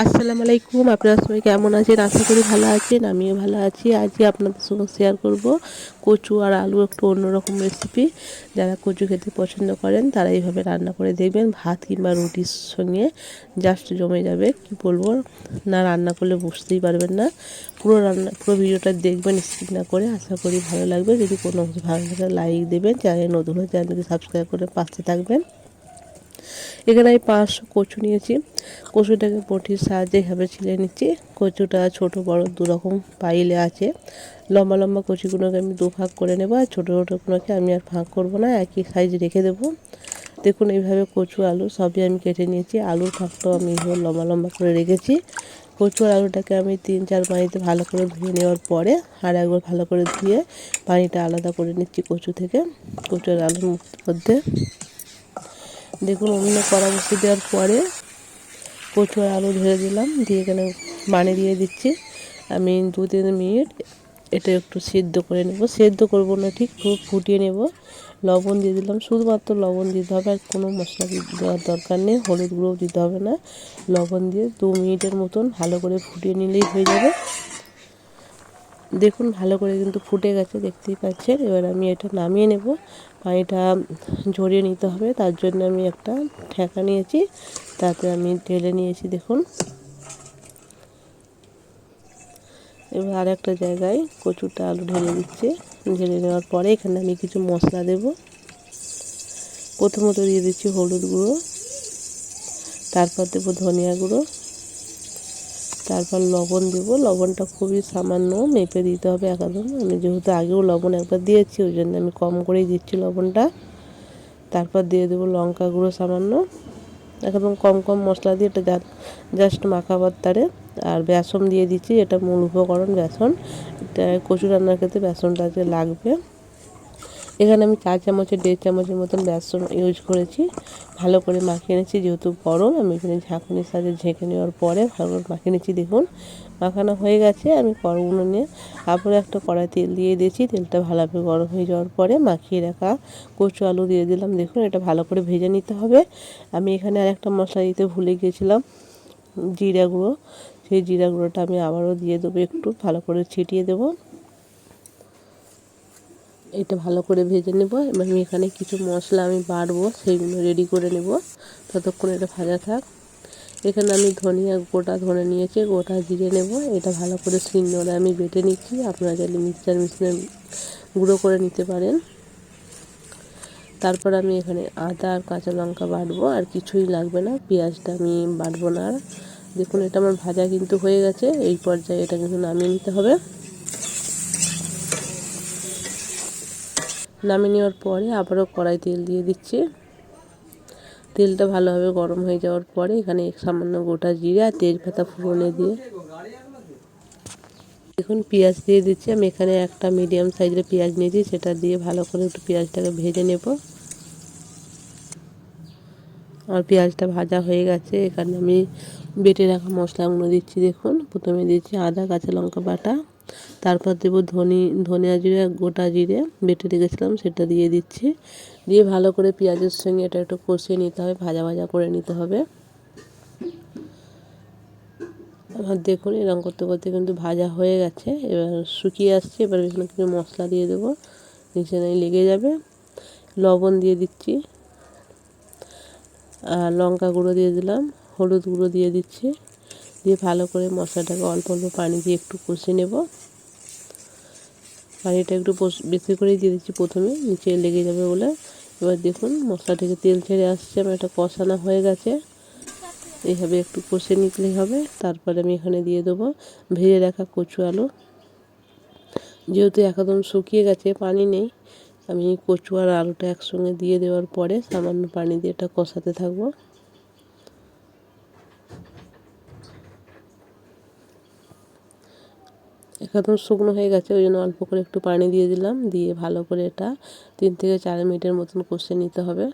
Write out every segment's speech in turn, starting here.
আসসালামু আলাইকুম। আপনারা সবাই কেমন আছেন? আশা করি ভালো আছেন। আমিও ভালো আছি। আজকে আপনাদের সঙ্গে শেয়ার করব কচু আর আলু একটু অন্যরকম রেসিপি। যারা কচু খেতে পছন্দ করেন তারা এইভাবে রান্না করে দেখবেন, ভাত কিংবা রুটির সঙ্গে জাস্ট জমে যাবে। কি বলবো, না রান্না করলে বুঝতেই পারবেন না। পুরো ভিডিওটা দেখবেন স্কিপ না করে। আশা করি ভালো লাগবে। যদি কোনো কিছু ভালো লাগে লাইক দেবেন, চ্যানেল নতুন হলে চ্যানেলকে সাবস্ক্রাইব করে পাশে থাকবেন। এখানে আমি 500 কচু নিয়েছি। কচুটাকে বটির সাহায্যে এভাবে ছিলে নিচ্ছি। কচুটা ছোট বড় দুরকম পাইলে আছে। লম্বা লম্বা কচুগুলোকে আমি দুভাগ করে নেব, আর ছোটো ছোটোগুলোকে আমি আর ভাগ করব না, একই সাইজ রেখে দেবো। দেখুন এইভাবে কচু আলু সবই আমি কেটে নিয়েছি। আলুর ভাগটাও আমি এইভাবে লম্বা লম্বা করে রেখেছি। কচু আর আলুটাকে আমি 3-4 পানিতে ভালো করে ধুয়ে নেওয়ার পরে আর একবার ভালো করে ধুয়ে পানিটা আলাদা করে নিচ্ছি কচু থেকে। কচু আর আলুর মধ্যে দেখুন অন্য কড়া বসিয়ে দেওয়ার পরে কচু আর আলু ঢেলে দিলাম, দিয়ে এখানে পানি দিয়ে দিচ্ছি। আমি 2-3 মিনিট এটা একটু সেদ্ধ করে নেব। সেদ্ধ করব না, ঠিক খুব ফুটিয়ে নেব। লবণ দিয়ে দিলাম, শুধুমাত্র লবণ দিতে হবে, আর কোনো মশলা দেওয়ার দরকার নেই। হলুদ গুঁড়োও দিতে হবে না। লবণ দিয়ে 2 মিনিটের মতন ভালো করে ফুটিয়ে নিলেই হয়ে যাবে। দেখুন ভালো করে কিন্তু ফুটে গেছে, দেখতেই পাচ্ছেন। এবার আমি এটা নামিয়ে নেব। পানিটা ঝরিয়ে নিতে হবে, তার জন্য আমি একটা ঠেকা নিয়েছি, তাতে আমি ঢেলে নিয়েছি। দেখুন এবার আর একটা জায়গায় কচুটা আলু ঢেলে দিচ্ছি। ঢেলে নেওয়ার পরে এখানে আমি কিছু মশলা দেব। প্রথমত দিয়ে দিচ্ছি হলুদ গুঁড়ো, তারপর দেবো ধনিয়া গুঁড়ো, তারপর লবণ দেব। লবণটা খুবই সামান্য মেপে দিতে হবে একদম। আমি যেহেতু আগেও লবণ একবার দিয়েছি, ওই জন্য আমি কম করেই দিচ্ছি লবণটা। তারপর দিয়ে দেবো লঙ্কা গুঁড়ো সামান্য, একদম কম কম মশলা দিয়ে এটা জাস্ট মাখাবার তারে। আর বেসন দিয়ে দিচ্ছি, এটা মূল উপকরণ বেসন। এটা কচু রান্নার ক্ষেত্রে বেসনটা যে লাগবে। এখানে আমি 4 চামচের 1.5 চামচের মতন বেসন ইউজ করেছি। ভালো করে মাখিয়ে নিচ্ছি, যেহেতু গরম আমি এখানে ঝাঁকুনির সাহায্যে ঝেঁকে নেওয়ার পরে ভালো করে মাখিয়ে নিচ্ছি। দেখুন মাখানো হয়ে গেছে। আমি উনুনে আবার একটা কড়াই তেল দিয়ে দিয়েছি। তেলটা ভালোভাবে গরম হয়ে যাওয়ার পরে মাখিয়ে রাখা কচু আলু দিয়ে দিলাম। দেখুন এটা ভালো করে ভেজে নিতে হবে। আমি এখানে আর একটা মশলা দিতে ভুলে গিয়েছিলাম, জিরা গুঁড়ো। সেই জিরা গুঁড়োটা আমি আবারও দিয়ে দেবো, একটু ভালো করে ছিটিয়ে দেবো। এটা ভালো করে ভেজে নেব। এবার আমি এখানে কিছু মশলা আমি বাটবো, সেইগুলো রেডি করে নেব। ততক্ষণ এটা ভাজা থাক। এখানে আমি গোটা ধনে নিয়েছি, গোটা জিরে নেব। এটা ভালো করে শিলনোড়ায় আমি বেটে নিচ্ছি। আপনারা চাইলে মিক্সচার মেশিনে গুঁড়ো করে নিতে পারেন। তারপর আমি এখানে আদা আর কাঁচা লঙ্কা বাটবো, আর কিছুই লাগবে না। পেঁয়াজটা আমি বাটবো না আর। দেখুন এটা আমার ভাজা কিন্তু হয়ে গেছে। এই পর্যায়ে এটা কিন্তু নামিয়ে নিতে হবে। নামিয়ে নেওয়ার পরে আবারও কড়াই তেল দিয়ে দিচ্ছি। তেলটা ভালোভাবে গরম হয়ে যাওয়ার পরে এখানে সামান্য গোটা জিরে আর তেজপাতা ফোড়নে দিয়ে দেখুন পেঁয়াজ দিয়ে দিচ্ছি। আমি এখানে একটা মিডিয়াম সাইজের পেঁয়াজ নিয়েছি, সেটা দিয়ে ভালো করে একটু পেঁয়াজটাকে ভেজে নেব। আর পেঁয়াজটা ভাজা হয়ে গেছে। এখানে আমি বেটে রাখা মশলাগুলো দিচ্ছি। দেখুন প্রথমে দিচ্ছি আদা কাঁচা লঙ্কা বাটা, তারপর দেবো ধনিয়া জিরে গোটা জিরে বেটে রেখেছিলাম, সেটা দিয়ে দিচ্ছি। দিয়ে ভালো করে পেঁয়াজের সঙ্গে এটা একটু কষিয়ে নিতে হবে, ভাজা ভাজা করে নিতে হবে। আর দেখুন এরকম করতে করতে কিন্তু ভাজা হয়ে গেছে, এবার শুকিয়ে আসছে। এবার এখানে কিছু মশলা দিয়ে দেবো, নিচে নাই লেগে যাবে। লবণ দিয়ে দিচ্ছি, আর লঙ্কা গুঁড়ো দিয়ে দিলাম, হলুদ গুঁড়ো দিয়ে দিচ্ছি। দিয়ে ভালো করে মশলাটাকে অল্প অল্প পানি দিয়ে একটু কষিয়ে নেব। পানিটা একটু বেশি করেই দিয়ে দিচ্ছি প্রথমে, নিচে লেগে যাবে বলে। এবার দেখুন মশলা থেকে তেল ছেড়ে আসছে, আমার এটা কষানো হয়ে গেছে। এইভাবে একটু কষে নিলেই হবে। তারপরে আমি এখানে দিয়ে দেবো ভেজে রাখা কচু আলু। যেহেতু একদম শুকিয়ে গেছে, পানি নেই, আমি কচু আর আলুটা একসঙ্গে দিয়ে দেওয়ার পরে সামান্য পানি দিয়ে এটা কষাতে থাকবো। একদম শুকনো হয়ে গেছে, ওই জন্য অল্প করে একটু পানি দিয়ে দিলাম। দিয়ে ভালো করে এটা 3-4 মিনিটের মতন কষে নিতে হবে।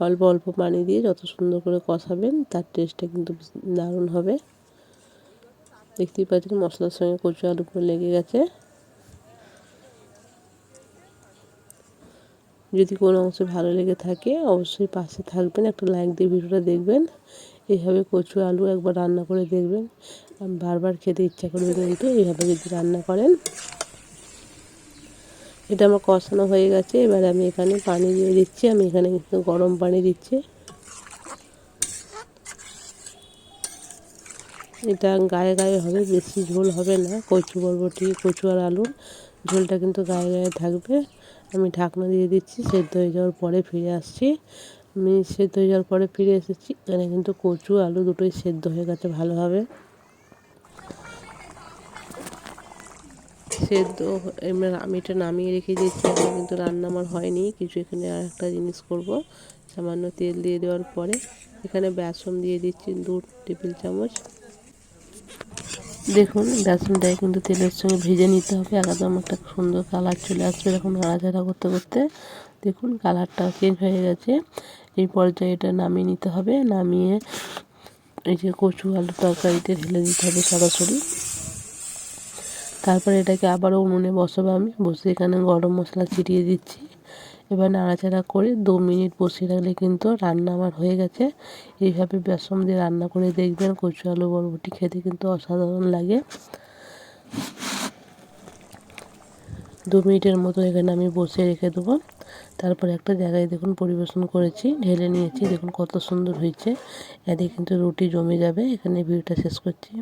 অল্প অল্প পানি দিয়ে যত সুন্দর করে কষাবেন তার টেস্টটা কিন্তু দারুণ হবে। দেখতেই পাচ্ছেন মশলার সঙ্গে কচু আলু পুরো লেগে গেছে। যদি কোনো অংশ ভালো লেগে থাকে অবশ্যই পাশে থাকবেন, একটা লাইক দিয়ে ভিডিওটা দেখবেন। এইভাবে কচু আলু একবার রান্না করে দেখবেন, বারবার খেতে ইচ্ছা করবে কিন্তু এইভাবে যদি রান্না করেন। এটা আমার কষানো হয়ে গেছে, এবার আমি এখানে পানি দিয়ে দিচ্ছি। আমি এখানে কিন্তু গরম পানি দিচ্ছি। এটা গায়ে গায়ে হবে, বেশি ঝোল হবে না। কচু বরবটি, কচু আর আলুর ঝোলটা কিন্তু গায়ে গায়ে থাকবে। আমি ঢাকনা দিয়ে দিচ্ছি, সেদ্ধ হয়ে যাওয়ার পরে ফিরে আসছি। আমি সেদ্ধ হয়ে যাওয়ার পরে ফিরে এসেছি। এখানে কিন্তু কচু আলু দুটোই সেদ্ধ হয়ে গেছে ভালোভাবে। সেদ্ধ এবার আমি এটা নামিয়ে রেখে দিয়েছি। এখন কিন্তু রান্না আমার হয়নি কিছু। এখানে আর একটা জিনিস করব, সামান্য তেল দিয়ে দেওয়ার পরে এখানে বেসন দিয়ে দিচ্ছি 2 টেবিল চামচ। দেখুন বেসনটাকে কিন্তু তেলের সঙ্গে ভেজে নিতে হবে, একদম একটা সুন্দর কালার চলে আসবে এরকম নাড়াচাড়া করতে করতে। দেখুন কালারটা চেঞ্জ হয়ে গেছে। এই পর্যায়ে এটা নামিয়ে নিতে হবে। নামিয়ে এই যে কচু আলুর তরকারিতে ঢেলে দিতে হবে সরাসরি। তারপরে এটাকে আবারও উনুনে বসাবো। আমি বসে এখানে গরম মশলা ছিটিয়ে দিচ্ছি। এবার নাড়াচাড়া করে 2 মিনিট বসিয়ে রাখলে কিন্তু রান্না আমার হয়ে গেছে। এইভাবে বেসন দিয়ে রান্না করে দেখবেন, কচু আলু বরবটি খেতে কিন্তু অসাধারণ লাগে। 2 মিনিটের মতো এখানে আমি বসিয়ে রেখে দেবো। তারপরে একটা জায়গায় দেখুন পরিবেশন করেছি, ঢেলে নিয়েছি। দেখুন কত সুন্দর হয়েছে। এতে কিন্তু রুটি জমে যাবে। এখানে ভিডিওটা শেষ করছি।